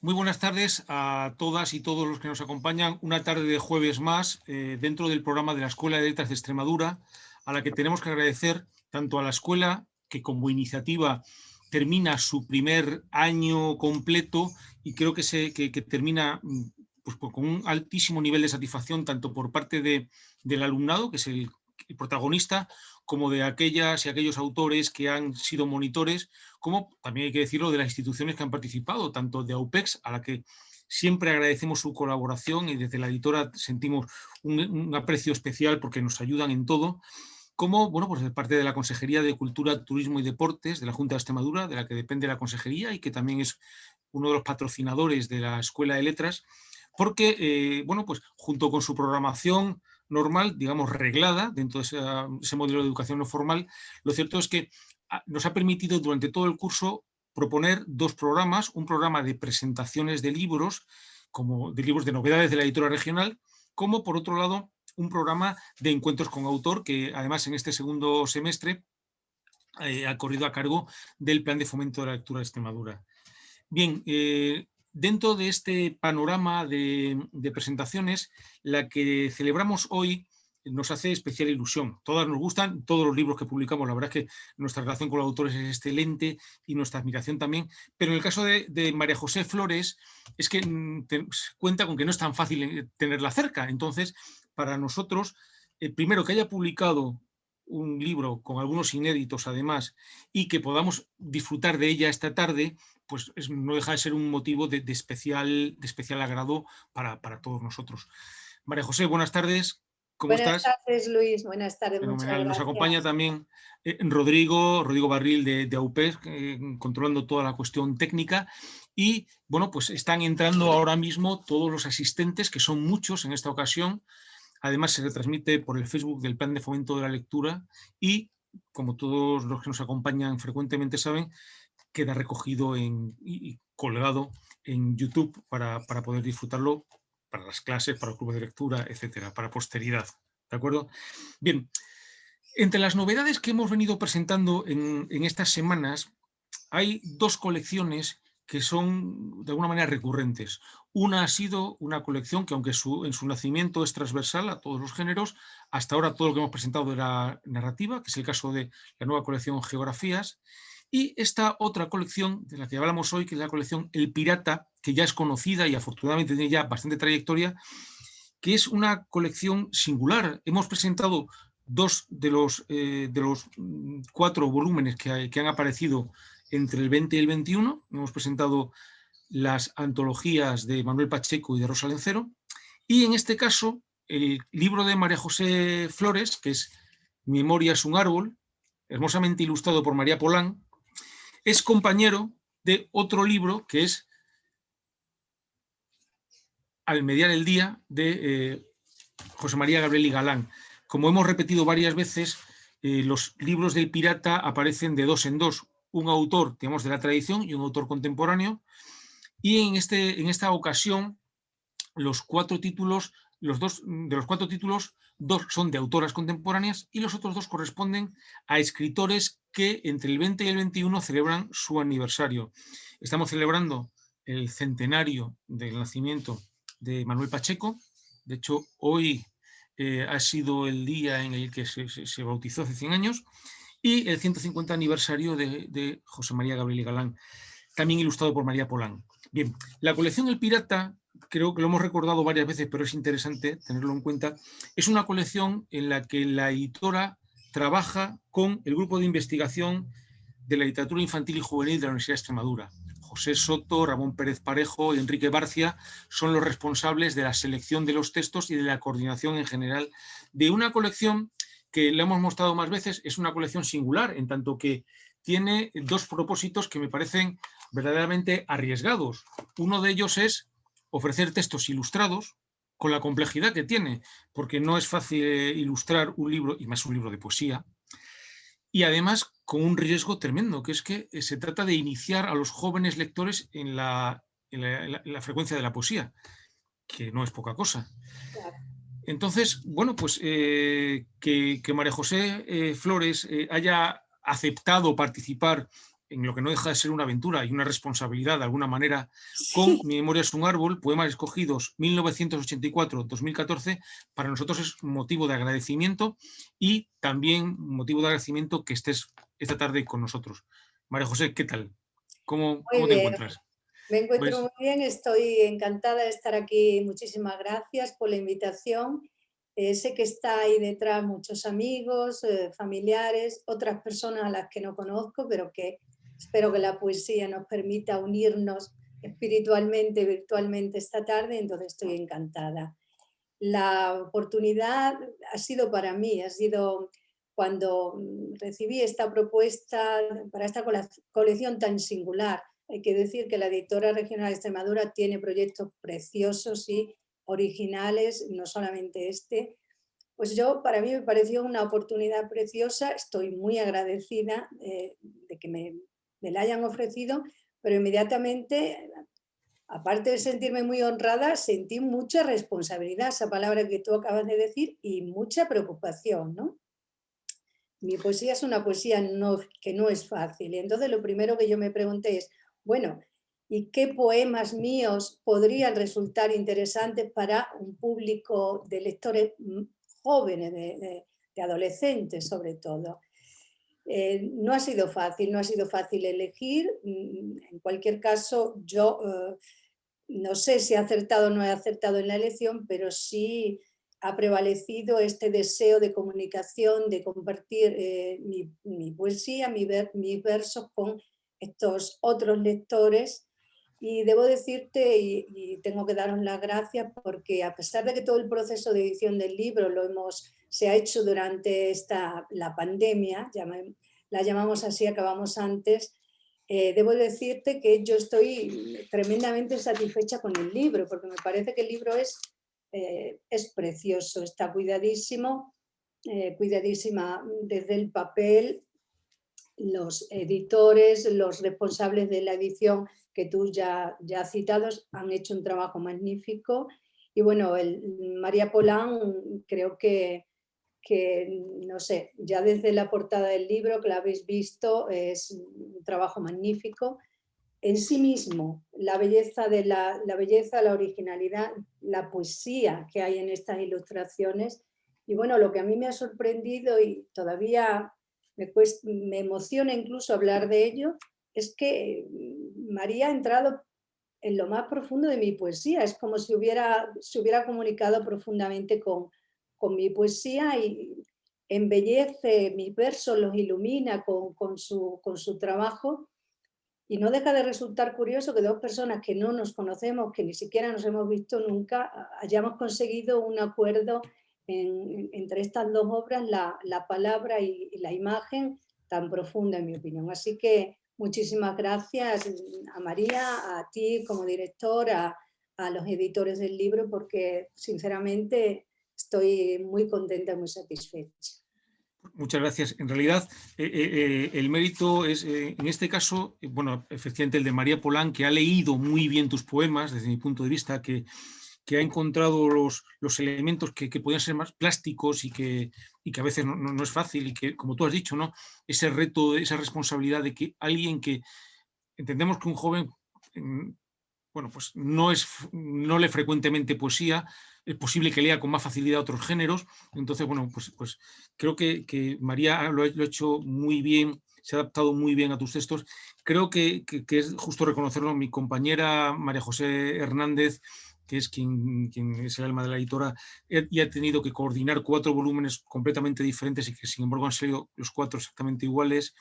Muy buenas tardes a todas y todos los que nos acompañan. Una tarde de jueves más dentro del programa de la Escuela de Letras de Extremadura, a la que tenemos que agradecer tanto a la escuela, que como iniciativa termina su primer año completo y creo que termina pues, con un altísimo nivel de satisfacción tanto por parte del alumnado, que es el protagonista, como de aquellas y aquellos autores que han sido monitores, como también hay que decirlo de las instituciones que han participado, tanto de AUPEX, a la que siempre agradecemos su colaboración y desde la editora sentimos un aprecio especial porque nos ayudan en todo, como bueno, pues de parte de la Consejería de Cultura, Turismo y Deportes de la Junta de Extremadura, de la que depende la consejería y que también es uno de los patrocinadores de la Escuela de Letras, porque bueno, pues junto con su programación normal, digamos, reglada dentro de ese modelo de educación no formal, lo cierto es que nos ha permitido durante todo el curso proponer dos programas, un programa de presentaciones de libros, como de libros de novedades de la editora regional, como por otro lado un programa de encuentros con autor, que además en este segundo semestre ha corrido a cargo del Plan de Fomento de la Lectura de Extremadura. Bien, dentro de este panorama de presentaciones, la que celebramos hoy nos hace especial ilusión. Todas nos gustan, todos los libros que publicamos, la verdad es que nuestra relación con los autores es excelente y nuestra admiración también, pero en el caso de María José Flores es que cuenta con que no es tan fácil tenerla cerca. Entonces, para nosotros, primero que haya publicado un libro con algunos inéditos además y que podamos disfrutar de ella esta tarde, pues no deja de ser un motivo de especial agrado para todos nosotros. María José, buenas tardes, ¿cómo Buenas estás? tardes, Luis. Buenas tardes, muchas Fenomenal. Nos acompaña gracias. también Rodrigo Barril de AUPES, controlando toda la cuestión técnica. Y bueno, pues están entrando ahora mismo todos los asistentes, que son muchos en esta ocasión. Además, se retransmite por el Facebook del Plan de Fomento de la Lectura y, como todos los que nos acompañan frecuentemente saben, queda recogido y colgado en YouTube para poder disfrutarlo para las clases, para el club de lectura, etcétera, para posteridad. ¿De acuerdo? Bien, entre las novedades que hemos venido presentando en estas semanas, hay dos colecciones que son de alguna manera recurrentes. Una ha sido una colección que, aunque en su nacimiento es transversal a todos los géneros, hasta ahora todo lo que hemos presentado era narrativa, que es el caso de la nueva colección Geografías, y esta otra colección de la que hablamos hoy, que es la colección El Pirata, que ya es conocida y afortunadamente tiene ya bastante trayectoria, que es una colección singular. Hemos presentado dos de los cuatro volúmenes que han aparecido entre el 20 y el 21. Hemos presentado las antologías de Manuel Pacheco y de Rosa Lencero. Y en este caso, el libro de María José Flores, que es Memoria es un árbol, hermosamente ilustrado por María Polán, es compañero de otro libro que es Al mediar el día de José María Gabriel y Galán. Como hemos repetido varias veces, los libros del pirata aparecen de dos en dos. Un autor, digamos, de la tradición y un autor contemporáneo. Y en esta ocasión, los cuatro títulos, de los cuatro títulos, dos son de autoras contemporáneas y los otros dos corresponden a escritores que entre el 20 y el 21 celebran su aniversario. Estamos celebrando el centenario del nacimiento de Manuel Pacheco. De hecho, hoy ha sido el día en el que se bautizó hace 100 años, y el 150 aniversario de José María Gabriel y Galán, también ilustrado por María Polán. Bien, la colección El Pirata, creo que lo hemos recordado varias veces, pero es interesante tenerlo en cuenta, es una colección en la que la editora trabaja con el grupo de investigación de la literatura infantil y juvenil de la Universidad de Extremadura. José Soto, Ramón Pérez Parejo y Enrique Barcia son los responsables de la selección de los textos y de la coordinación en general de una colección que le hemos mostrado más veces. Es una colección singular, en tanto que tiene dos propósitos que me parecen verdaderamente arriesgados. Uno de ellos es ofrecer textos ilustrados con la complejidad que tiene, porque no es fácil ilustrar un libro, y más un libro de poesía, y además con un riesgo tremendo, que es que se trata de iniciar a los jóvenes lectores en la frecuencia de la poesía, que no es poca cosa. Claro. Entonces, bueno, pues que María José Flores haya aceptado participar en lo que no deja de ser una aventura y una responsabilidad de alguna manera, con Mi memoria es un árbol, poemas escogidos 1984-2014, para nosotros es motivo de agradecimiento y también motivo de agradecimiento que estés esta tarde con nosotros. María José, ¿qué tal? Muy ¿Cómo te bien, encuentras? me encuentro Pues, muy bien, estoy encantada de estar aquí. Muchísimas gracias por la invitación. Sé que está ahí detrás muchos amigos, familiares, otras personas a las que no conozco, pero que espero que la poesía nos permita unirnos espiritualmente, virtualmente esta tarde, entonces estoy encantada. La oportunidad ha sido para mí, ha sido cuando recibí esta propuesta para esta colección tan singular. Hay que decir que la Editora Regional de Extremadura tiene proyectos preciosos y originales, no solamente este. Pues para mí me pareció una oportunidad preciosa, estoy muy agradecida de que me la hayan ofrecido, pero inmediatamente, aparte de sentirme muy honrada, sentí mucha responsabilidad, esa palabra que tú acabas de decir, y mucha preocupación, ¿no? Mi poesía es una poesía que no es fácil. Y entonces lo primero que yo me pregunté es, bueno, ¿y qué poemas míos podrían resultar interesantes para un público de lectores jóvenes, de adolescentes sobre todo? No ha sido fácil, no ha sido fácil elegir. En cualquier caso, yo no sé si he acertado o no he acertado en la elección, pero sí ha prevalecido este deseo de comunicación, de compartir mi poesía, mis versos con estos otros lectores. Y debo decirte, y tengo que daros las gracias, porque a pesar de que todo el proceso de edición del libro se ha hecho durante la pandemia, la llamamos así, acabamos antes. Debo decirte que yo estoy tremendamente satisfecha con el libro, porque me parece que el libro es precioso, está cuidadísimo, cuidadísima desde el papel, los editores, los responsables de la edición que tú ya has citado han hecho un trabajo magnífico. Y bueno, María Polán creo que, no sé, ya desde la portada del libro que la habéis visto, es un trabajo magnífico. En sí mismo, la belleza, la originalidad, la poesía que hay en estas ilustraciones. Y bueno, lo que a mí me ha sorprendido y todavía me emociona incluso hablar de ello, es que María ha entrado en lo más profundo de mi poesía. Es como si se hubiera comunicado profundamente con mi poesía y embellece mis versos, los ilumina con su trabajo. Y no deja de resultar curioso que dos personas que no nos conocemos, que ni siquiera nos hemos visto nunca, hayamos conseguido un acuerdo entre estas dos obras, la palabra y la imagen, tan profunda en mi opinión. Así que muchísimas gracias a María, a ti como director, a los editores del libro, porque sinceramente estoy muy contenta y muy satisfecha. muchas gracias. En realidad, el mérito es, en este caso, bueno, efectivamente el de María Polán, que ha leído muy bien tus poemas, desde mi punto de vista, que ha encontrado los elementos que podían ser más plásticos y que a veces no es fácil y que, como tú has dicho, ¿no? Ese reto, esa responsabilidad de que alguien que entendemos que un joven bueno, pues no lee frecuentemente poesía, es posible que lea con más facilidad otros géneros, entonces, bueno, pues creo que María lo ha hecho muy bien, se ha adaptado muy bien a tus textos. Creo que es justo reconocerlo. Mi compañera María José Hernández, que es quien es el alma de la editora, y ha tenido que coordinar 4 volúmenes completamente diferentes y que, sin embargo, han salido los 4 exactamente iguales.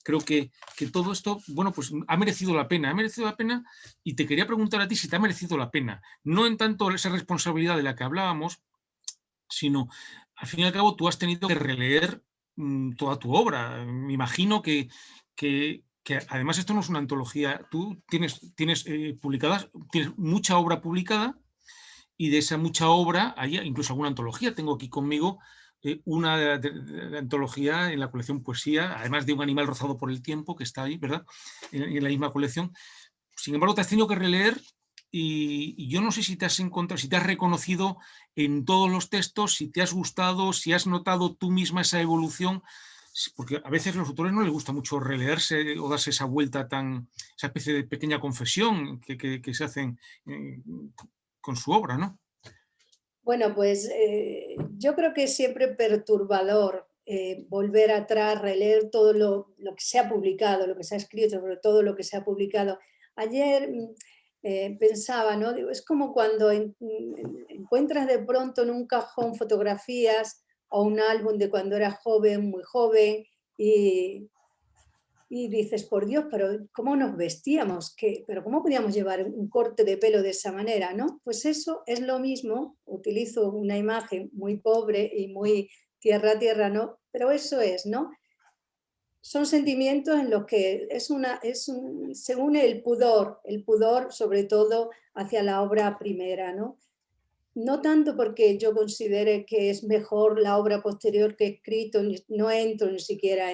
Creo que todo esto, bueno, pues ha merecido la pena y te quería preguntar a ti si te ha merecido la pena, no en tanto esa responsabilidad de la que hablábamos, sino, al fin y al cabo, tú has tenido que releer toda tu obra. Me imagino que además esto no es una antología, tú tienes publicadas, tienes mucha obra publicada y de esa mucha obra hay incluso alguna antología. Tengo aquí conmigo una de antología en la colección Poesía, además de Un animal rozado por el tiempo, que está ahí, ¿verdad? En la misma colección. Sin embargo, te has tenido que releer y yo no sé si te has encontrado, si te has reconocido en todos los textos, si te has gustado, si has notado tú misma esa evolución. porque a veces a los autores no les gusta mucho releerse o darse esa vuelta esa especie de pequeña confesión que se hacen con su obra, ¿no? Bueno, pues yo creo que es siempre perturbador volver atrás, releer todo lo que se ha publicado, lo que se ha escrito, sobre todo lo que se ha publicado. Ayer pensaba, ¿no? Digo, es como cuando encuentras de pronto en un cajón fotografías o un álbum de cuando era joven, muy joven, y dices, por Dios, pero ¿cómo nos vestíamos? ¿Pero cómo podíamos llevar un corte de pelo de esa manera? ¿No? Pues eso es lo mismo, utilizo una imagen muy pobre y muy tierra a tierra, ¿no? Pero eso es, ¿no? Son sentimientos en los que se une el pudor sobre todo hacia la obra primera, ¿no? No tanto porque yo considere que es mejor la obra posterior que he escrito, no entro ni siquiera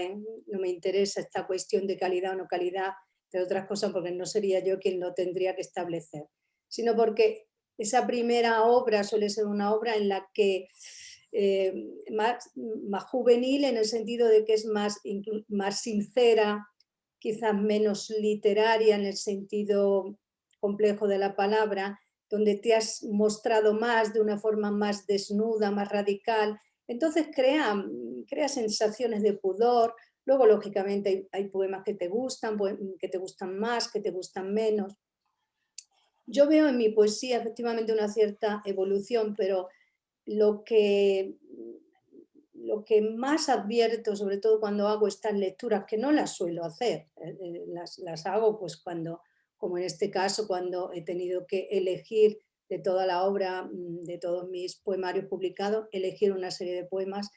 no me interesa esta cuestión de calidad o no calidad, de otras cosas, porque no sería yo quien lo tendría que establecer, sino porque esa primera obra suele ser una obra en la que más juvenil, en el sentido de que es más sincera, quizás menos literaria en el sentido complejo de la palabra, donde te has mostrado más de una forma más desnuda, más radical. Entonces crea sensaciones de pudor. Luego, lógicamente, hay poemas que te gustan más, que te gustan menos. Yo veo en mi poesía efectivamente una cierta evolución, pero lo que, lo que más advierto, sobre todo cuando hago estas lecturas, que no las suelo hacer, las hago pues cuando, como en este caso, cuando he tenido que elegir de toda la obra, de todos mis poemarios publicados, elegir una serie de poemas.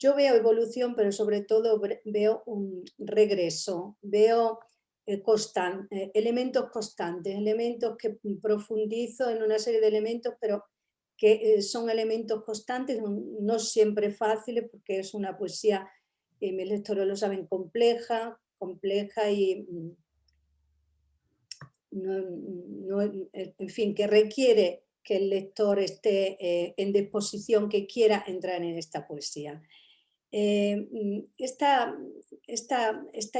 Yo veo evolución, pero sobre todo veo un regreso, veo elementos constantes, elementos que profundizo en una serie de elementos, pero que son elementos constantes, no siempre fáciles, porque es una poesía, mis lectores lo saben, compleja y en fin, que requiere que el lector esté en disposición, que quiera entrar en esta poesía. Esta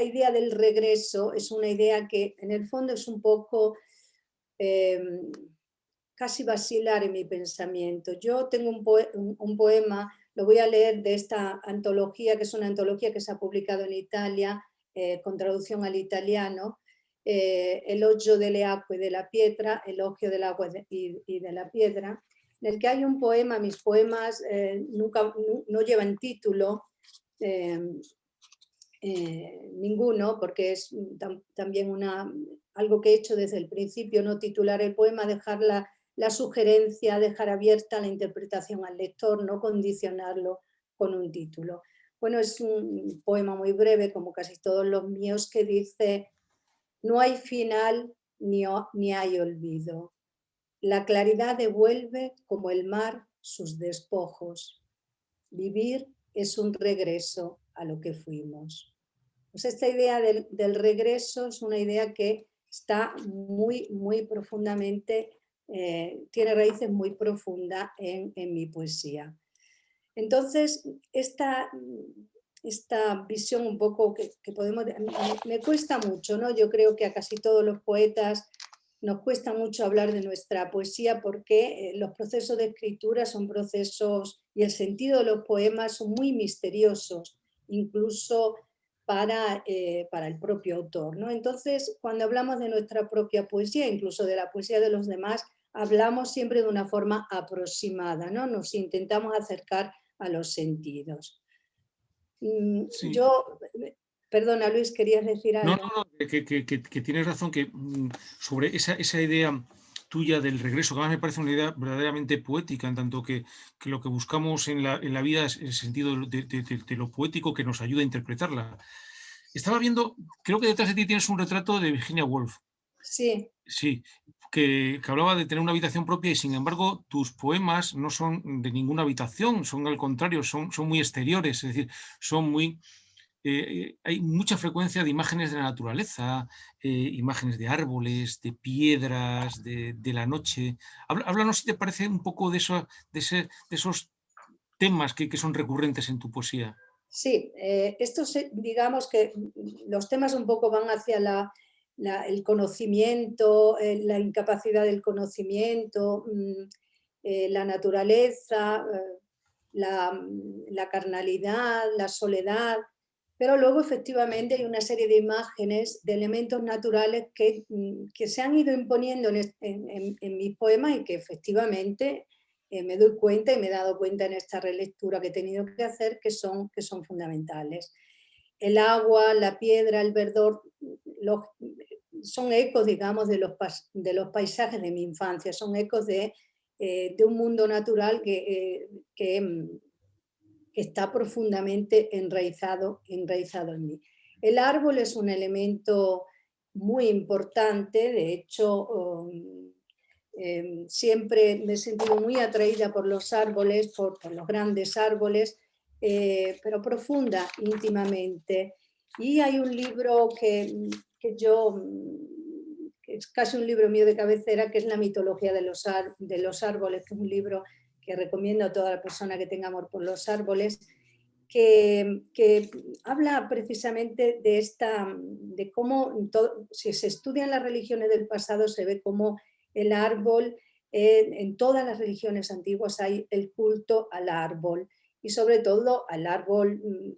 idea del regreso es una idea que en el fondo es un poco casi vacilar en mi pensamiento. Yo tengo un poema, lo voy a leer de esta antología, que es una antología que se ha publicado en Italia, con traducción al italiano, Elogio delle acque della pietra, Elogio del agua y de la piedra, en el que hay un poema, mis poemas no llevan título, ninguno, porque es también algo que he hecho desde el principio, no titular el poema, dejar la sugerencia, dejar abierta la interpretación al lector, no condicionarlo con un título. Bueno, es un poema muy breve, como casi todos los míos, que dice: no hay final ni hay olvido. La claridad devuelve como el mar sus despojos. Vivir es un regreso a lo que fuimos. Pues esta idea del regreso es una idea que está muy, muy profundamente, tiene raíces muy profundas en mi poesía. Entonces, esta visión un poco que podemos... Me cuesta mucho, ¿no? Yo creo que a casi todos los poetas nos cuesta mucho hablar de nuestra poesía, porque los procesos de escritura son procesos, y el sentido de los poemas son muy misteriosos, incluso para el propio autor, ¿no? Entonces, cuando hablamos de nuestra propia poesía, incluso de la poesía de los demás, hablamos siempre de una forma aproximada, ¿no? Nos intentamos acercar a los sentidos. Sí. Yo, perdona Luis, ¿querías decir No, algo? que tienes razón, que sobre esa idea tuya del regreso, que además me parece una idea verdaderamente poética, en tanto que lo que buscamos en la vida es el sentido de lo poético que nos ayuda a interpretarla. Estaba viendo, creo que detrás de ti tienes un retrato de Virginia Woolf. Sí. Sí, que hablaba de tener una habitación propia, y sin embargo tus poemas no son de ninguna habitación, son al contrario, son muy exteriores, es decir, son muy... hay mucha frecuencia de imágenes de la naturaleza, imágenes de árboles, de piedras, de la noche. Háblanos, si te parece, un poco de esos temas que son recurrentes en tu poesía. Sí, digamos que los temas un poco van hacia el conocimiento, la incapacidad del conocimiento, la naturaleza, la carnalidad, la soledad, pero luego efectivamente hay una serie de imágenes, de elementos naturales que se han ido imponiendo en mis poemas y que efectivamente me doy cuenta y me he dado cuenta en esta relectura que he tenido que hacer que son fundamentales. El agua, la piedra, el verdor, son ecos, digamos, de los paisajes de mi infancia, son ecos de un mundo natural que está profundamente enraizado en mí. El árbol es un elemento muy importante, de hecho, siempre me he sentido muy atraída por los árboles, por los grandes árboles, pero profunda íntimamente. Y hay un libro que es casi un libro mío de cabecera, que es La mitología de los árboles, que es un libro que recomiendo a toda la persona que tenga amor por los árboles, que habla precisamente de cómo, si se estudian las religiones del pasado, se ve cómo el árbol, en todas las religiones antiguas hay el culto al árbol, y sobre todo al árbol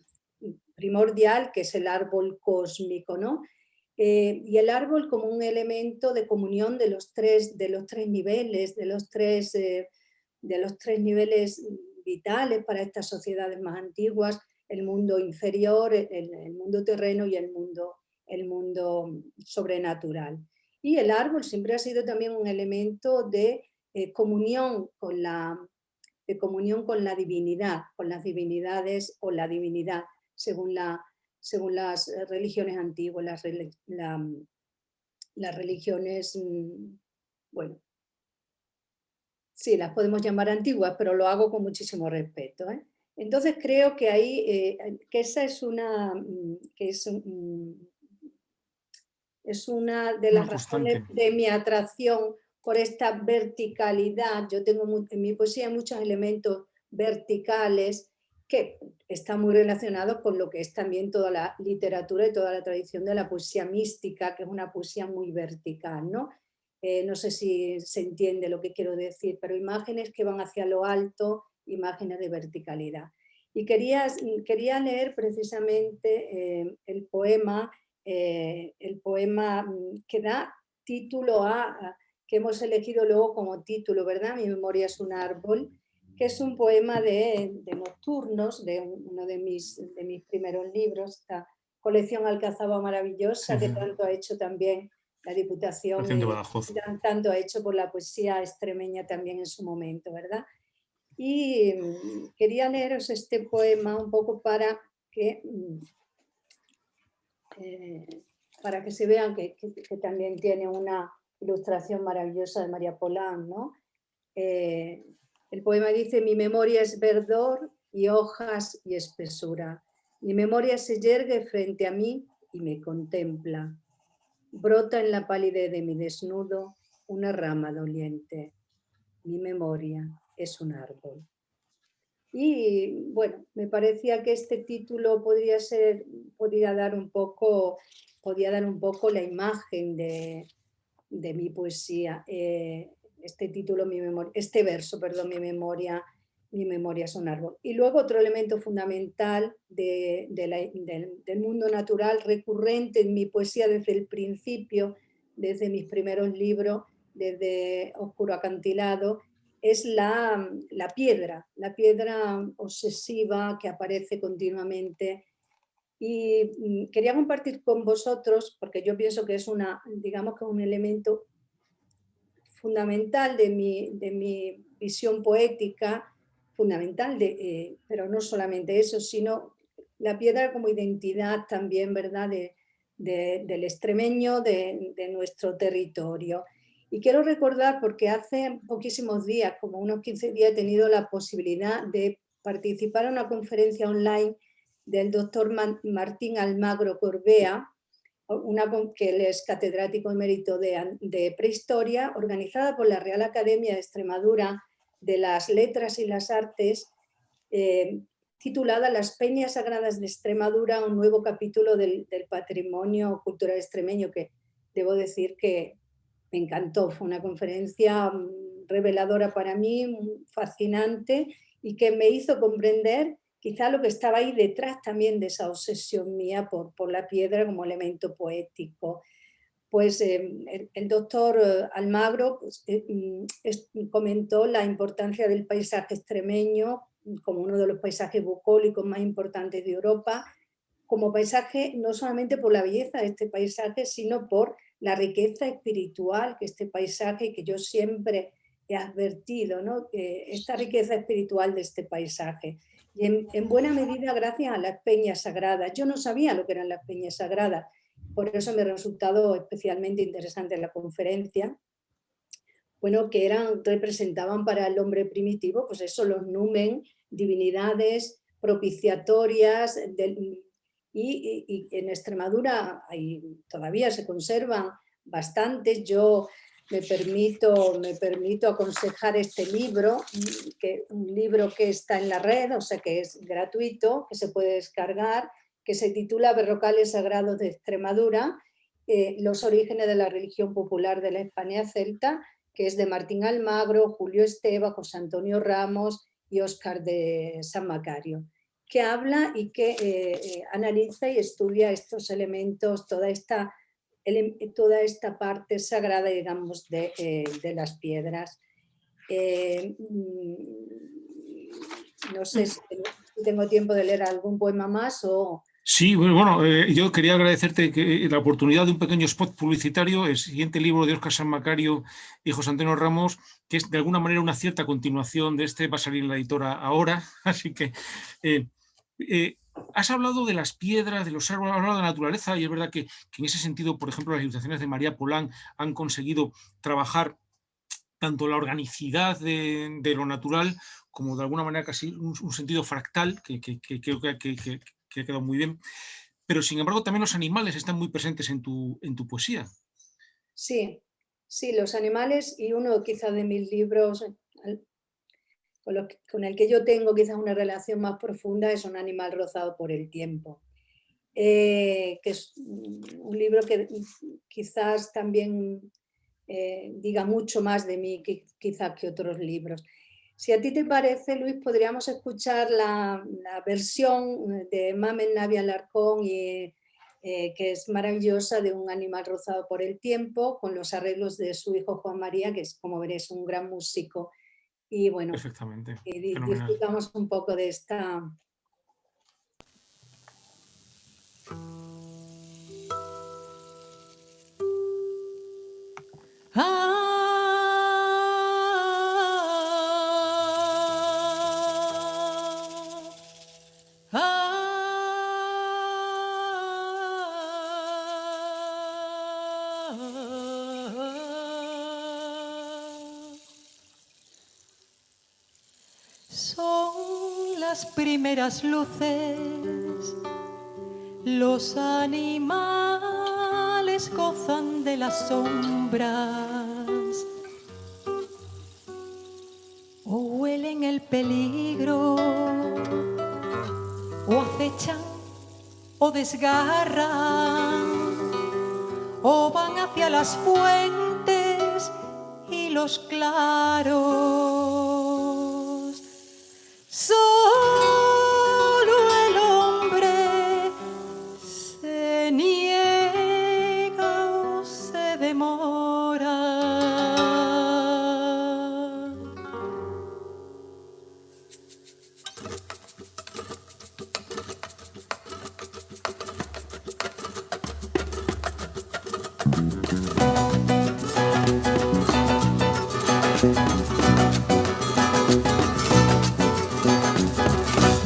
primordial, que es el árbol cósmico, ¿no? Y el árbol como un elemento de comunión de los tres niveles, de los tres niveles vitales para estas sociedades más antiguas: el mundo inferior, el mundo terreno y el mundo sobrenatural. Y el árbol siempre ha sido también un elemento de comunión con la divinidad, con las divinidades o la divinidad, según las religiones antiguas, las religiones, bueno, sí, las podemos llamar antiguas, pero lo hago con muchísimo respeto, ¿eh? Entonces creo que ahí, que esa es una de Una las constante. razones de mi atracción por esta verticalidad. Yo tengo en mi poesía muchos elementos verticales que están muy relacionados con lo que es también toda la literatura y toda la tradición de la poesía mística, que es una poesía muy vertical, ¿no? No sé si se entiende lo que quiero decir, pero imágenes que van hacia lo alto, imágenes de verticalidad. Y quería leer precisamente el poema que da título que hemos elegido luego como título, ¿verdad? Mi memoria es un árbol, que es un poema de nocturnos, de uno de mis primeros libros, esta colección Alcazaba maravillosa, que tanto ha hecho también la Diputación Reciente y Badajoz. tanto ha hecho por la poesía extremeña también en su momento, ¿verdad? Y quería leeros este poema un poco para que se vean que también tiene una ilustración maravillosa de María Polán, ¿no? El poema dice: mi memoria es verdor y hojas y espesura. Mi memoria se yergue frente a mí y me contempla. Brota en la palidez de mi desnudo una rama doliente. Mi memoria es un árbol. Y bueno, me parecía que este título podía dar un poco la imagen de mi poesía. Este verso, perdón, mi memoria es un árbol. Y luego otro elemento fundamental del mundo natural, recurrente en mi poesía desde el principio, desde mis primeros libros, desde Oscuro Acantilado, es la piedra obsesiva que aparece continuamente. Y quería compartir con vosotros, porque yo pienso que es digamos que un elemento fundamental de mi visión poética, fundamental, pero no solamente eso, sino la piedra como identidad también, ¿verdad?, del extremeño, de nuestro territorio. Y quiero recordar, porque hace poquísimos días, como unos 15 días, he tenido la posibilidad de participar en una conferencia online del doctor Martín Almagro Corbea, que él es catedrático emérito de prehistoria, organizada por la Real Academia de Extremadura de las Letras y las Artes. titulada Las Peñas Sagradas de Extremadura, un nuevo capítulo del patrimonio cultural extremeño, que debo decir que me encantó. Fue una conferencia reveladora para mí, fascinante, y que me hizo comprender quizá lo que estaba ahí detrás también de esa obsesión mía por la piedra como elemento poético. Pues el doctor Almagro comentó la importancia del paisaje extremeño como uno de los paisajes bucólicos más importantes de Europa, como paisaje no solamente por la belleza de este paisaje, sino por la riqueza espiritual que este paisaje, que yo siempre he advertido, ¿no? Esta riqueza espiritual de este paisaje. Y en buena medida gracias a las peñas sagradas. Yo no sabía lo que eran las peñas sagradas, por eso me ha resultado especialmente interesante la conferencia. Bueno, que representaban para el hombre primitivo, pues eso, los numen, divinidades propiciatorias, y en Extremadura todavía se conservan bastantes. Yo me permito aconsejar este libro, un libro que está en la red, o sea que es gratuito, que se puede descargar, que se titula Berrocales Sagrados de Extremadura, los orígenes de la religión popular de la Hispania celta, que es de Martín Almagro, Julio Esteva, José Antonio Ramos y Óscar de San Macario, que habla y que analiza y estudia estos elementos, toda esta parte sagrada, digamos, de las piedras. No sé si tengo tiempo de leer algún poema más o... Sí, bueno, yo quería agradecerte la oportunidad de un pequeño spot publicitario, el siguiente libro de Óscar San Macario y José Antonio Ramos, que es de alguna manera una cierta continuación de este, va a salir en la editora ahora, así que has hablado de las piedras, de los árboles, has hablado de la naturaleza, y es verdad que en ese sentido, por ejemplo, las ilustraciones de María Polán han conseguido trabajar tanto la organicidad de lo natural como de alguna manera casi un sentido fractal que creo que ha quedado muy bien, pero sin embargo también los animales están muy presentes en tu poesía. Sí, los animales, y uno quizás de mis libros con el que yo tengo quizás una relación más profunda es Un animal rozado por el tiempo, que es un libro que quizás también diga mucho más de mí quizás que otros libros. Si a ti te parece, Luis, podríamos escuchar la versión de Mamen Navia Alarcón, que es maravillosa, de Un animal rozado por el tiempo, con los arreglos de su hijo Juan María, que es, como veréis, un gran músico. Y bueno, perfectamente, disfrutamos un poco de esta... Son las primeras luces, los animales gozan de las sombras, o huelen el peligro, o acechan o desgarran, o van hacia las fuentes y los claros. Solo el hombre se niega o se demora.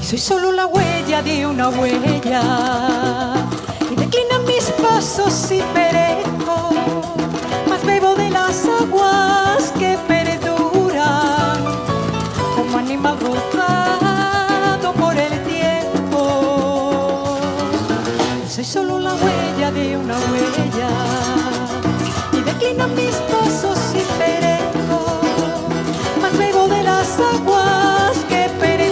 Soy solo la huella de una huella, y declinan mis pasos y perezco, mas bebo de las aguas que perduran, como animal rozado por el tiempo. Soy solo la huella de una huella, y declinan mis pasos y perezco, mas bebo de las aguas que perduran,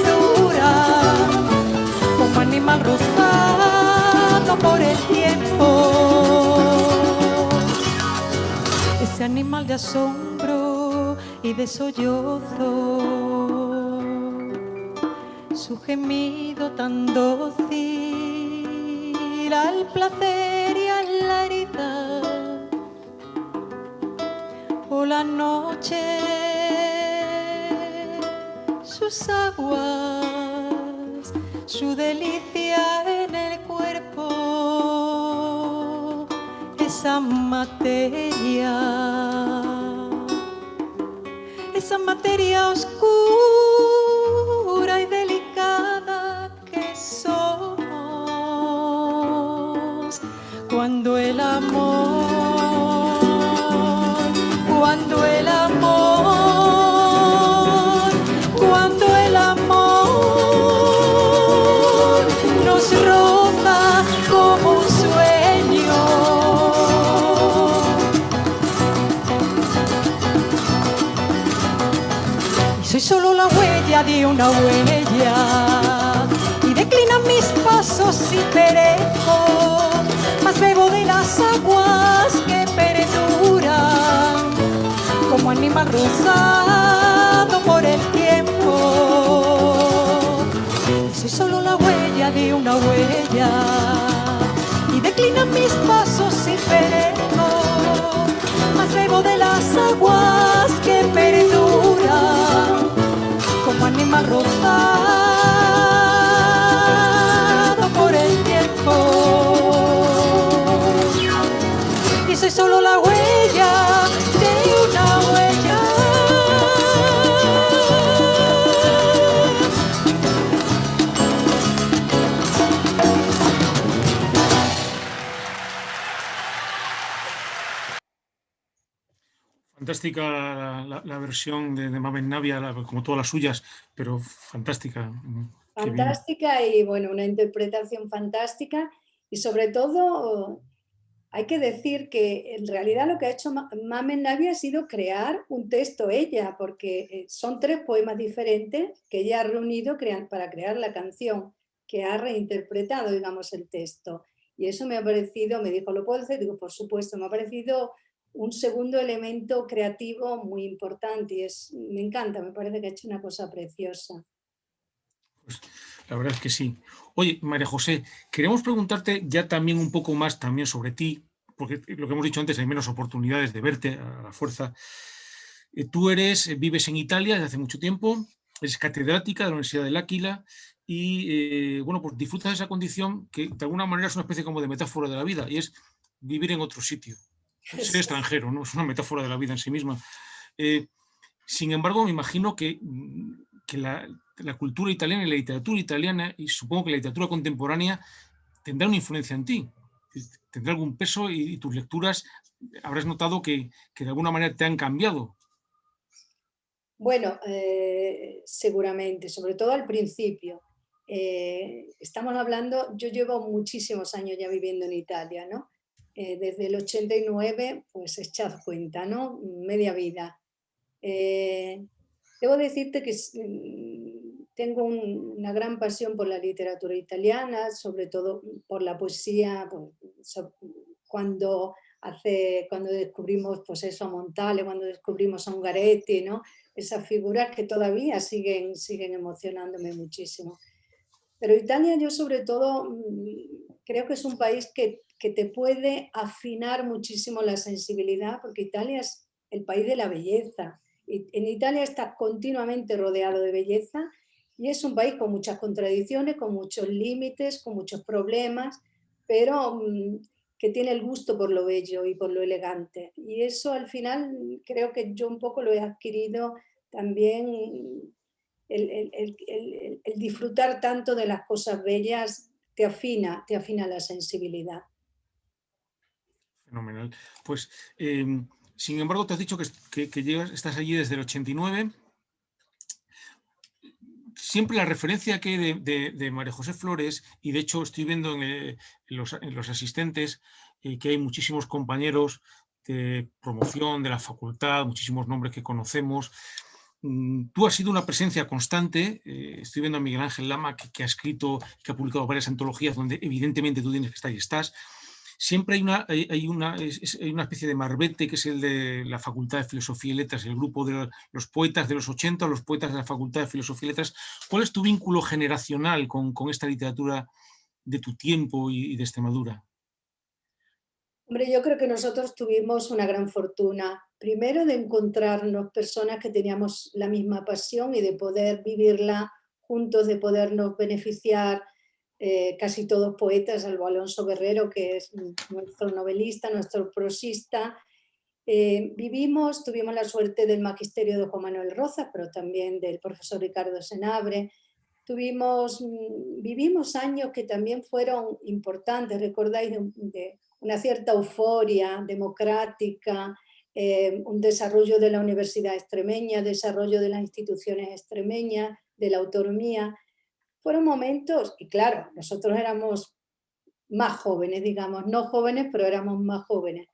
animal de asombro y de sollozo, su gemido tan dócil al placer y a la herida, o la noche, sus aguas, su delicia en el cuerpo, esa materia oscura y delicada que somos cuando el amor nos roza como un sueño. Y soy solo la huella de una huella, y declinan mis pasos y perezco, mas bebo de las aguas que perduran como animal rozado por el tiempo. Y soy solo la huella de una huella, y declinan mis pasos y perezco, mas bebo de las aguas que perduran como animal rozado por el tiempo. Y soy solo la huella de una huella. Fantástica la versión de Mamen Navia, como todas las suyas, pero fantástica. Fantástica y bueno, una interpretación fantástica, y sobre todo hay que decir que en realidad lo que ha hecho Mamen Navia ha sido crear un texto ella, porque son 3 poemas diferentes que ella ha reunido para crear la canción, que ha reinterpretado, digamos, el texto. Y eso me ha parecido, me dijo, ¿lo puedo hacer? Digo, por supuesto, me ha parecido un segundo elemento creativo muy importante, y me encanta, me parece que ha hecho una cosa preciosa. Pues la verdad es que sí. Oye, María José, queremos preguntarte ya también un poco más también sobre ti, porque lo que hemos dicho antes, hay menos oportunidades de verte a la fuerza. Tú vives en Italia desde hace mucho tiempo, eres catedrática de la Universidad del Áquila y, bueno, pues disfrutas de esa condición que de alguna manera es una especie como de metáfora de la vida, y es vivir en otro sitio. Ser extranjero, ¿no? Es una metáfora de la vida en sí misma. Sin embargo, me imagino que la cultura italiana y la literatura italiana, y supongo que la literatura contemporánea, tendrá una influencia en ti, tendrá algún peso, y tus lecturas habrás notado que de alguna manera te han cambiado. Bueno, seguramente, sobre todo al principio. Estamos hablando, yo llevo muchísimos años ya viviendo en Italia, ¿no? Desde el 89, pues echad cuenta, ¿no? Media vida. Debo decirte que tengo una gran pasión por la literatura italiana, sobre todo por la poesía, cuando descubrimos, pues eso, a Montale, cuando descubrimos a Ungaretti, ¿no? Esas figuras que todavía siguen emocionándome muchísimo. Pero Italia, yo sobre todo creo que es un país que te puede afinar muchísimo la sensibilidad, porque Italia es el país de la belleza. Y en Italia está continuamente rodeado de belleza, y es un país con muchas contradicciones, con muchos límites, con muchos problemas, pero que tiene el gusto por lo bello y por lo elegante. Y eso al final creo que yo un poco lo he adquirido también. El disfrutar tanto de las cosas bellas te afina la sensibilidad. Fenomenal. Pues, sin embargo, te has dicho que estás allí desde el 89. Siempre la referencia que hay de María José Flores, y de hecho estoy viendo en los asistentes que hay muchísimos compañeros de promoción de la facultad, muchísimos nombres que conocemos. Tú has sido una presencia constante. Estoy viendo a Miguel Ángel Lama, que ha escrito, que ha publicado varias antologías donde evidentemente tú tienes que estar y estás. siempre hay una especie de marbete, que es el de la Facultad de Filosofía y Letras, el grupo de los poetas de los 80, los poetas de la Facultad de Filosofía y Letras. ¿Cuál es tu vínculo generacional con esta literatura de tu tiempo y de Extremadura? Hombre, yo creo que nosotros tuvimos una gran fortuna. Primero de encontrarnos personas que teníamos la misma pasión y de poder vivirla juntos, de podernos beneficiar, casi todos poetas, salvo Alonso Guerrero, que es nuestro novelista, nuestro prosista. Tuvimos la suerte del magisterio de Juan Manuel Rozas, pero también del profesor Ricardo Senabre. Vivimos años que también fueron importantes, recordáis, de una cierta euforia democrática, un desarrollo de la universidad extremeña, desarrollo de las instituciones extremeñas, de la autonomía. Fueron momentos, y claro, nosotros éramos más jóvenes, digamos, no jóvenes, pero éramos más jóvenes.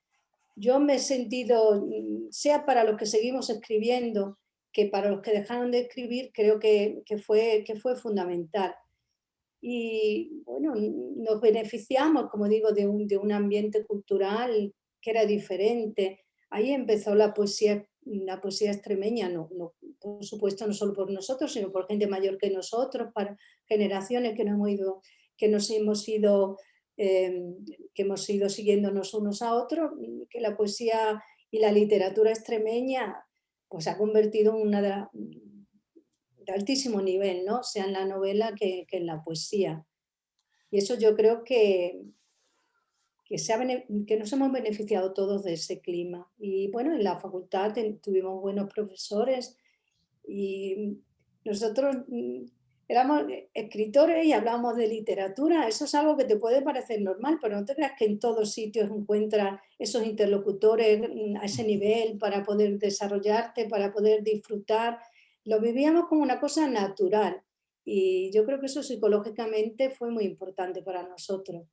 Yo me he sentido, sea para los que seguimos escribiendo, que para los que dejaron de escribir, creo que fue fundamental. Y bueno, nos beneficiamos, como digo, de un ambiente cultural que era diferente. Ahí empezó la poesía extremeña, por supuesto no solo por nosotros, sino por gente mayor que nosotros, para generaciones que nos hemos ido siguiéndonos unos a otros, que la poesía y la literatura extremeña pues ha convertido en una de altísimo nivel, ¿no? Sea en la novela que en la poesía. Y eso yo creo que nos hemos beneficiado todos de ese clima. Y bueno, en la facultad tuvimos buenos profesores y nosotros éramos escritores y hablábamos de literatura. Eso es algo que te puede parecer normal, pero no te creas que en todos sitios encuentras esos interlocutores a ese nivel para poder desarrollarte, para poder disfrutar. Lo vivíamos como una cosa natural y yo creo que eso psicológicamente fue muy importante para nosotros.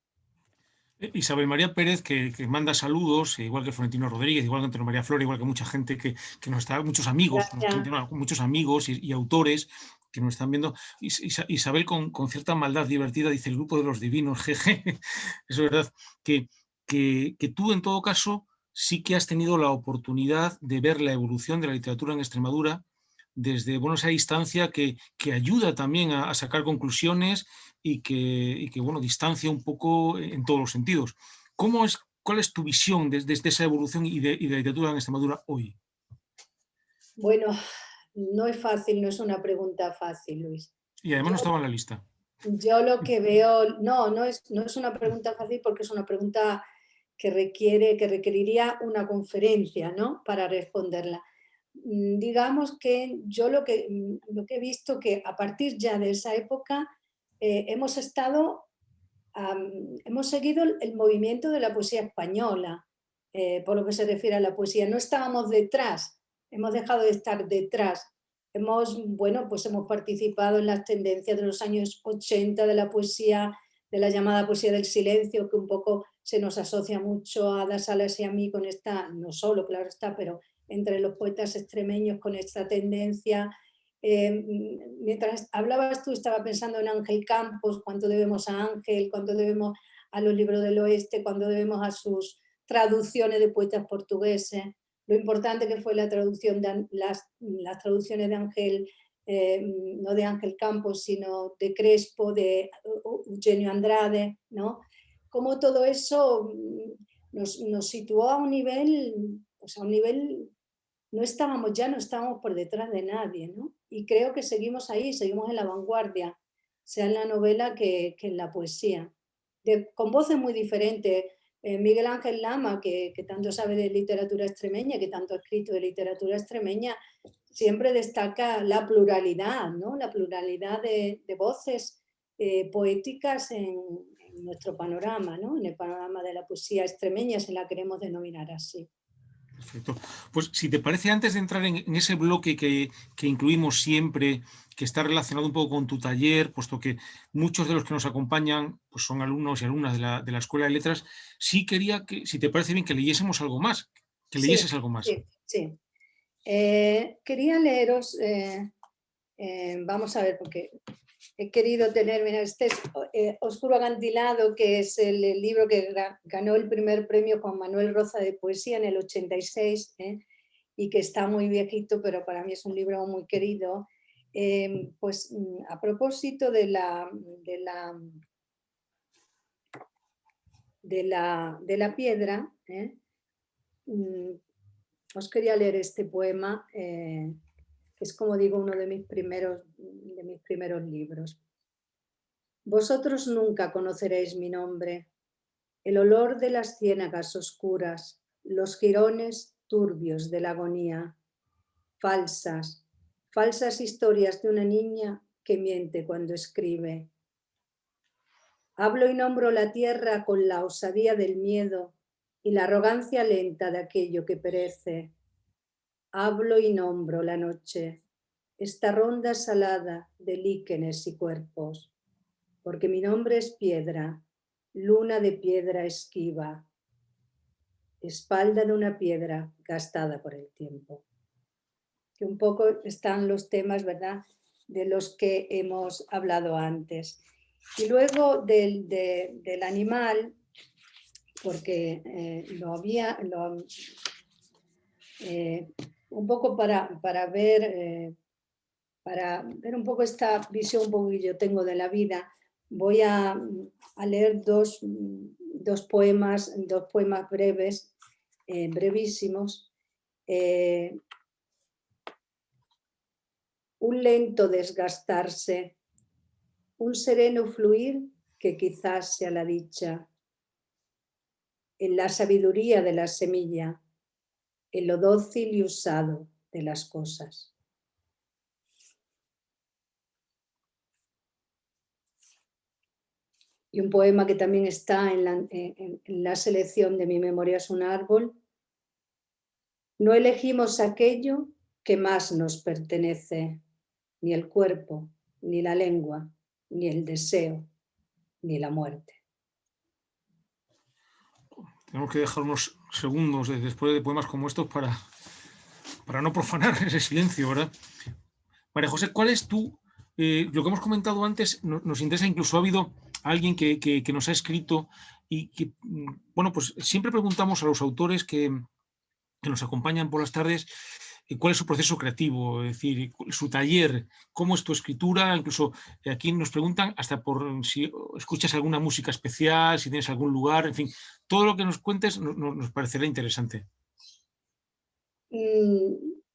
Isabel María Pérez, que manda saludos, igual que Florentino Rodríguez, igual que Antonio María Flor, igual que mucha gente que nos está, muchos amigos, Gracias. muchos amigos y autores que nos están viendo. Isabel, con cierta maldad divertida, dice el grupo de los divinos, jeje. Es verdad que tú, en todo caso, sí que has tenido la oportunidad de ver la evolución de la literatura en Extremadura desde esa distancia que ayuda también a sacar conclusiones y que bueno, distancia un poco en todos los sentidos. ¿Cuál es tu visión desde esa evolución y de la literatura en Extremadura hoy? Bueno, no es fácil, no es una pregunta fácil, Luis. Y además no estaba en la lista. Yo lo que veo, no es una pregunta fácil porque es una pregunta que requeriría una conferencia, ¿no? Para responderla. Digamos que yo lo que he visto que a partir ya de esa época hemos seguido el movimiento de la poesía española, por lo que se refiere a la poesía. No estábamos detrás, hemos dejado de estar detrás. Hemos participado en las tendencias de los años 80 de la poesía, de la llamada poesía del silencio, que un poco se nos asocia mucho a Ada Salas y a mí con esta, no solo, claro está, pero entre los poetas extremeños con esta tendencia. Mientras hablabas tú, estaba pensando en Ángel Campos, cuánto debemos a Ángel, cuánto debemos a los libros del oeste, cuánto debemos a sus traducciones de poetas portugueses, lo importante que fue la traducción de las traducciones de Ángel, no de Ángel Campos, sino de Crespo, de Eugenio Andrade, ¿no? Cómo todo eso nos situó a un nivel, no estábamos por detrás de nadie, ¿no? Y creo que seguimos ahí, seguimos en la vanguardia, sea en la novela que en la poesía. Con voces muy diferentes. Miguel Ángel Lama, que tanto sabe de literatura extremeña, que tanto ha escrito de literatura extremeña, siempre destaca la pluralidad, ¿no? La pluralidad de voces poéticas en nuestro panorama, ¿no? En el panorama de la poesía extremeña, si la queremos denominar así. Perfecto. Pues si te parece, antes de entrar en ese bloque que incluimos siempre, que está relacionado un poco con tu taller, puesto que muchos de los que nos acompañan pues son alumnos y alumnas de la Escuela de Letras, sí quería que, si te parece bien, que leyésemos algo más, que leyeses algo más. Sí. Quería leeros, vamos a ver, porque he querido tener, mira, este es Oscuro Acantilado, que es el libro que ganó el primer premio Juan Manuel Roza de poesía en el 86, y que está muy viejito, pero para mí es un libro muy querido. Pues a propósito de la piedra, os quería leer este poema, que es, como digo, uno de mis primeros libros. Vosotros nunca conoceréis mi nombre, el olor de las ciénagas oscuras, los jirones turbios de la agonía, falsas historias de una niña que miente cuando escribe. Hablo y nombro la tierra con la osadía del miedo y la arrogancia lenta de aquello que perece. Hablo y nombro la noche, esta ronda salada de líquenes y cuerpos, porque mi nombre es piedra, luna de piedra esquiva, espalda de una piedra gastada por el tiempo. Que un poco están los temas, ¿verdad?, de los que hemos hablado antes. Y luego del animal, porque un poco para ver un poco esta visión un poco que yo tengo de la vida, voy a leer dos poemas breves, brevísimos. Un lento desgastarse, un sereno fluir que quizás sea la dicha, en la sabiduría de la semilla, en lo dócil y usado de las cosas. Y un poema que también está en la selección de Mi memoria es un árbol. No elegimos aquello que más nos pertenece, ni el cuerpo, ni la lengua, ni el deseo, ni la muerte. Tenemos que dejar unos segundos después de poemas como estos para no profanar ese silencio, ¿verdad? María José, ¿cuál es lo que hemos comentado antes nos interesa? Incluso ha habido alguien que nos ha escrito y que, bueno, pues siempre preguntamos a los autores que nos acompañan por las tardes cuál es su proceso creativo, es decir, su taller, cómo es tu escritura. Incluso aquí nos preguntan hasta por si escuchas alguna música especial, si tienes algún lugar, en fin, todo lo que nos cuentes nos parecerá interesante.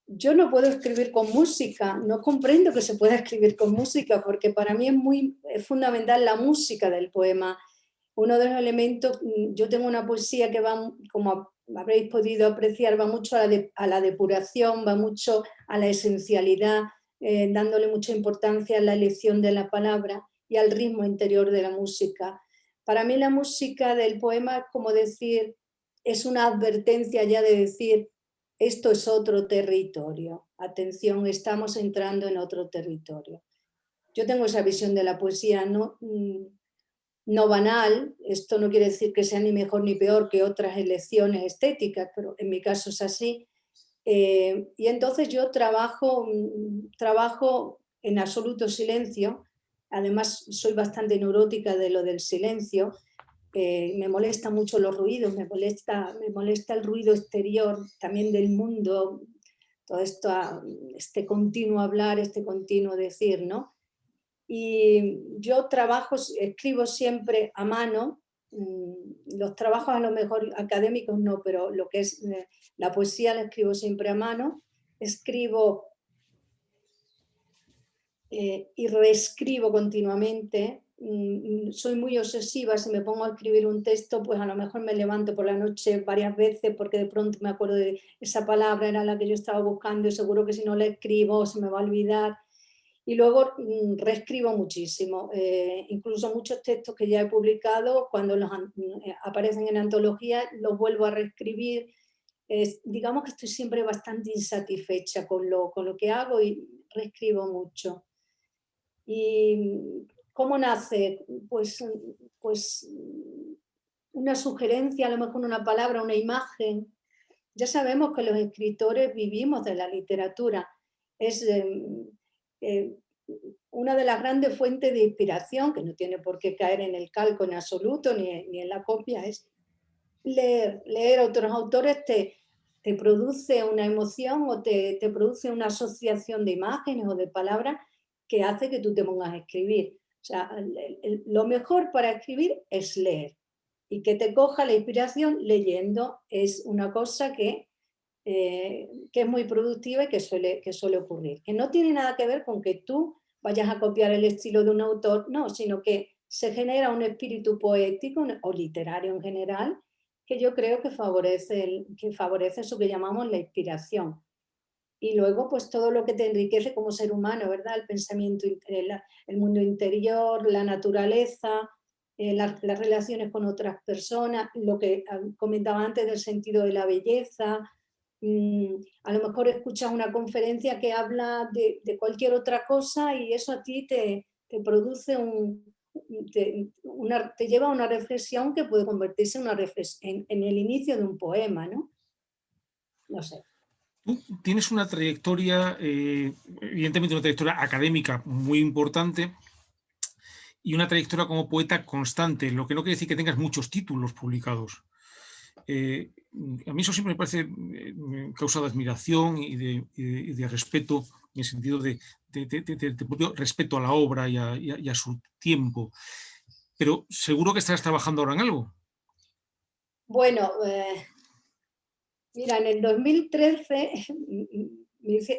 Yo no puedo escribir con música, no comprendo que se pueda escribir con música, porque para mí es fundamental la música del poema. Uno de los elementos, yo tengo una poesía que va, como habréis podido apreciar, va mucho a la depuración, va mucho a la esencialidad, dándole mucha importancia a la elección de la palabra y al ritmo interior de la música. Para mí la música del poema es como decir, es una advertencia ya de decir, esto es otro territorio, atención, estamos entrando en otro territorio. Yo tengo esa visión de la poesía, no banal, esto no quiere decir que sea ni mejor ni peor que otras elecciones estéticas, pero en mi caso es así. Y entonces yo trabajo en absoluto silencio, además soy bastante neurótica de lo del silencio, me molestan mucho los ruidos, me molesta el ruido exterior también del mundo, todo esto, este continuo hablar, este continuo decir, ¿no? Y yo escribo siempre a mano, los trabajos a lo mejor académicos no, pero lo que es la poesía la escribo siempre a mano, escribo y reescribo continuamente. Soy muy obsesiva, si me pongo a escribir un texto, pues a lo mejor me levanto por la noche varias veces porque de pronto me acuerdo de esa palabra, era la que yo estaba buscando y seguro que si no la escribo se me va a olvidar. Y luego reescribo muchísimo, incluso muchos textos que ya he publicado, cuando aparecen en antología, los vuelvo a reescribir. Digamos que estoy siempre bastante insatisfecha con lo que hago y reescribo mucho. ¿Y cómo nace? Pues una sugerencia, a lo mejor una palabra, una imagen. Ya sabemos que los escritores vivimos de la literatura. una de las grandes fuentes de inspiración, que no tiene por qué caer en el calco en absoluto ni en la copia, es leer. Leer a otros autores te produce una emoción o te produce una asociación de imágenes o de palabras que hace que tú te pongas a escribir. O sea, lo mejor para escribir es leer. Y que te coja la inspiración leyendo es una cosa que es muy productiva y que suele ocurrir. Que no tiene nada que ver con que tú vayas a copiar el estilo de un autor, no, sino que se genera un espíritu poético o literario en general que yo creo que favorece eso que llamamos la inspiración. Y luego, pues todo lo que te enriquece como ser humano, ¿verdad? El pensamiento, el mundo interior, la naturaleza, las relaciones con otras personas, lo que comentaba antes del sentido de la belleza. A lo mejor escuchas una conferencia que habla de cualquier otra cosa y eso a ti te produce te lleva a una reflexión que puede convertirse en el inicio de un poema, ¿no? No sé. Tú tienes una trayectoria, evidentemente una trayectoria académica muy importante y una trayectoria como poeta constante, lo que no quiere decir que tengas muchos títulos publicados. A mí eso siempre me parece causa de admiración y de respeto, en el sentido de propio respeto a la obra y a su tiempo. Pero seguro que estarás trabajando ahora en algo. Bueno, mira, en el 2013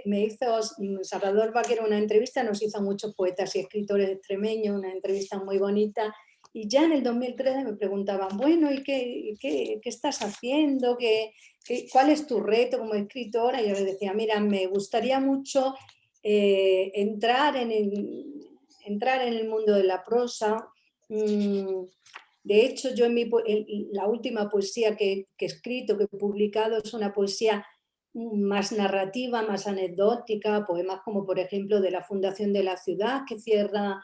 me hizo Salvador Vaquero una entrevista, nos hizo a muchos poetas y escritores extremeños, una entrevista muy bonita, y ya en el 2013 me preguntaban, bueno, ¿y qué estás haciendo? ¿Cuál es tu reto como escritora? Y yo les decía, mira, me gustaría mucho entrar en el mundo de la prosa. De hecho, yo la última poesía que he escrito, que he publicado, es una poesía más narrativa, más anecdótica, poemas como por ejemplo de la Fundación de la Ciudad, que cierra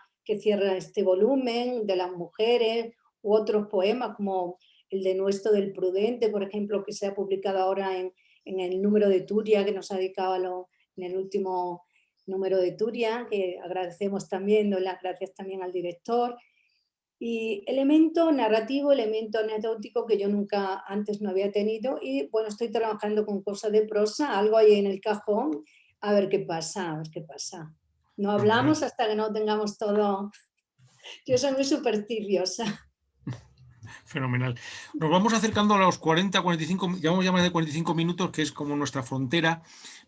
este volumen, de las mujeres, u otros poemas como el de Nuestro del Prudente, por ejemplo, que se ha publicado ahora en el número de Turia, que nos ha dedicado en el último número de Turia, que agradecemos también, doy las gracias también al director. Y elemento narrativo, elemento anecdótico que yo nunca antes no había tenido, y bueno, estoy trabajando con cosas de prosa, algo ahí en el cajón, a ver qué pasa, a ver qué pasa. No hablamos hasta que no tengamos todo. Yo soy muy supersticiosa. Fenomenal. Nos vamos acercando a los 40, 45, llevamos ya más de 45 minutos, que es como nuestra frontera,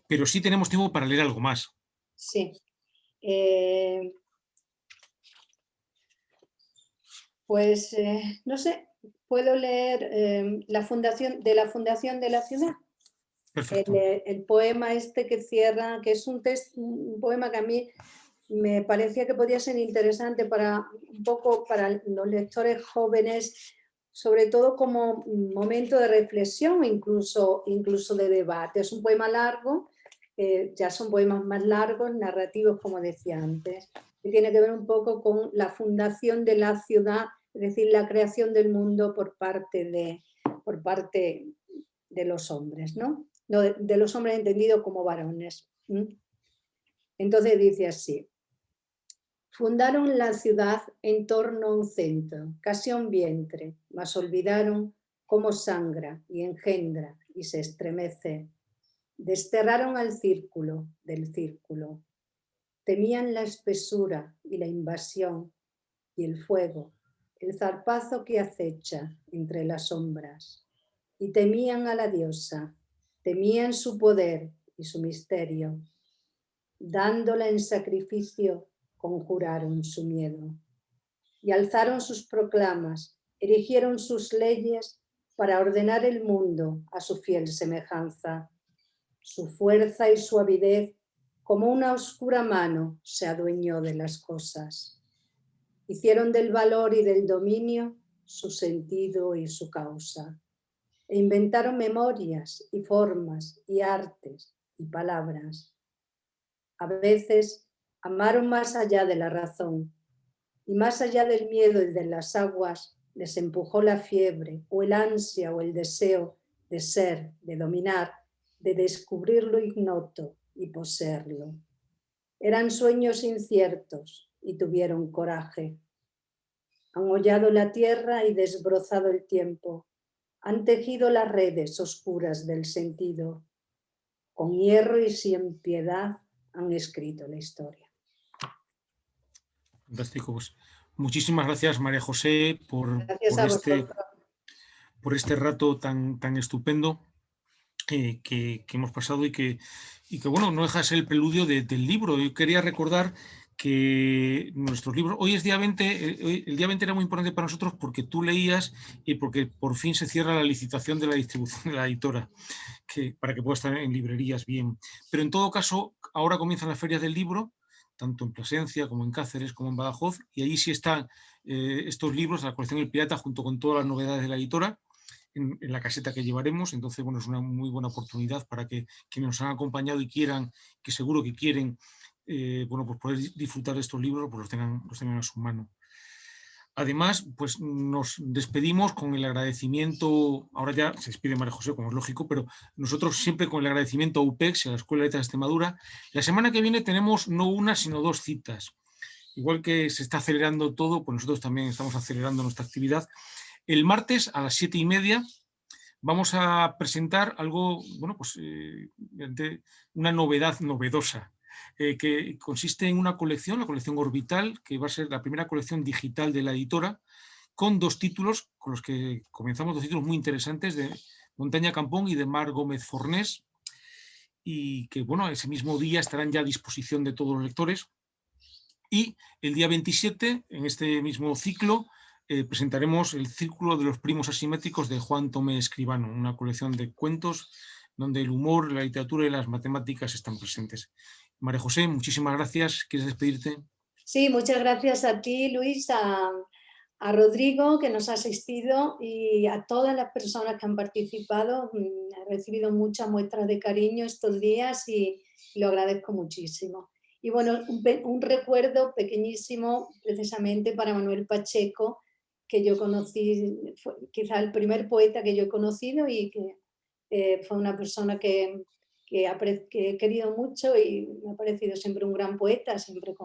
pero sí tenemos tiempo para leer algo más. Sí. Pues no sé, puedo leer la fundación de la ciudad. El poema este que cierra, que es un poema que a mí me parecía que podía ser interesante un poco para los lectores jóvenes, sobre todo como momento de reflexión, incluso de debate. Es un poema largo, ya son poemas más largos, narrativos, como decía antes, que tiene que ver un poco con la fundación de la ciudad, es decir, la creación del mundo por parte de los hombres, ¿no? De los hombres entendidos como varones. Entonces dice así: fundaron la ciudad en torno a un centro, casi a un vientre, mas olvidaron cómo sangra y engendra y se estremece. Desterraron al círculo del círculo. Temían la espesura y la invasión y el fuego, el zarpazo que acecha entre las sombras. Y temían a la diosa, temían su poder y su misterio. Dándola en sacrificio, conjuraron su miedo. Y alzaron sus proclamas, erigieron sus leyes para ordenar el mundo a su fiel semejanza. Su fuerza y su avidez, como una oscura mano, se adueñó de las cosas. Hicieron del valor y del dominio su sentido y su causa. E inventaron memorias y formas y artes y palabras. A veces amaron más allá de la razón, y más allá del miedo y de las aguas les empujó la fiebre o el ansia o el deseo de ser, de dominar, de descubrir lo ignoto y poseerlo. Eran sueños inciertos y tuvieron coraje. Han hollado la tierra y desbrozado el tiempo. Han tejido las redes oscuras del sentido. Con hierro y sin piedad han escrito la historia. Fantástico. Pues muchísimas gracias, María José, Gracias a vosotros. por este rato tan estupendo que hemos pasado y que bueno, no deja de ser el preludio del libro. Yo quería recordar que nuestros libros, hoy es día 20, el día 20 era muy importante para nosotros porque tú leías y porque por fin se cierra la licitación de la distribución de la editora, para que pueda estar en librerías bien. Pero en todo caso, ahora comienzan las ferias del libro, tanto en Plasencia como en Cáceres como en Badajoz, y allí sí están estos libros de la colección El Pirata junto con todas las novedades de la editora en la caseta que llevaremos. Entonces, bueno, es una muy buena oportunidad para que quienes nos han acompañado y quieran, que seguro que quieren, bueno, pues poder disfrutar de estos libros, pues los tengan a su mano. Además, pues nos despedimos con el agradecimiento, ahora ya se despide María José, como es lógico, pero nosotros siempre con el agradecimiento a UPEX y a la Escuela de Letras de Extremadura. La semana que viene tenemos no una, sino 2 citas. Igual que se está acelerando todo, pues nosotros también estamos acelerando nuestra actividad. El martes a las 7:30 vamos a presentar algo, bueno, pues una novedad novedosa, que consiste en una colección, la colección Orbital, que va a ser la primera colección digital de la editora, con 2 títulos, con los que comenzamos, 2 títulos muy interesantes, de Montaña Campón y de Mar Gómez Fornés, y que, bueno, ese mismo día estarán ya a disposición de todos los lectores. Y el día 27, en este mismo ciclo, presentaremos El Círculo de los Primos Asimétricos de Juan Tomé Escribano, una colección de cuentos donde el humor, la literatura y las matemáticas están presentes. María José, muchísimas gracias. ¿Quieres despedirte? Sí, muchas gracias a ti, Luis, a Rodrigo, que nos ha asistido, y a todas las personas que han participado. He recibido muchas muestras de cariño estos días y lo agradezco muchísimo. Y bueno, un recuerdo pequeñísimo precisamente para Manuel Pacheco, que yo conocí, fue quizá el primer poeta que yo he conocido y que fue una persona que he querido mucho y me ha parecido siempre un gran poeta, siempre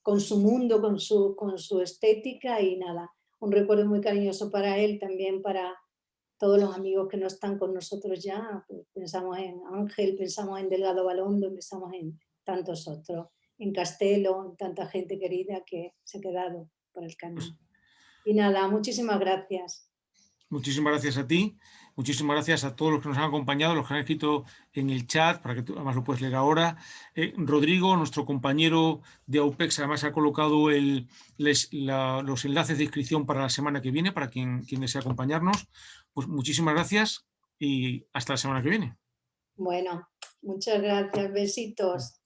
con su mundo, con su estética, y nada, un recuerdo muy cariñoso para él, también para todos los amigos que no están con nosotros ya. Pues pensamos en Ángel, pensamos en Delgado Balondo, pensamos en tantos otros, en Castelo, en tanta gente querida que se ha quedado por el camino. Y nada, muchísimas gracias. Muchísimas gracias a ti, muchísimas gracias a todos los que nos han acompañado, los que han escrito en el chat, para que tú además lo puedes leer ahora. Rodrigo, nuestro compañero de AUPEX, además ha colocado los enlaces de inscripción para la semana que viene, para quien desea acompañarnos. Pues muchísimas gracias y hasta la semana que viene. Bueno, muchas gracias, besitos.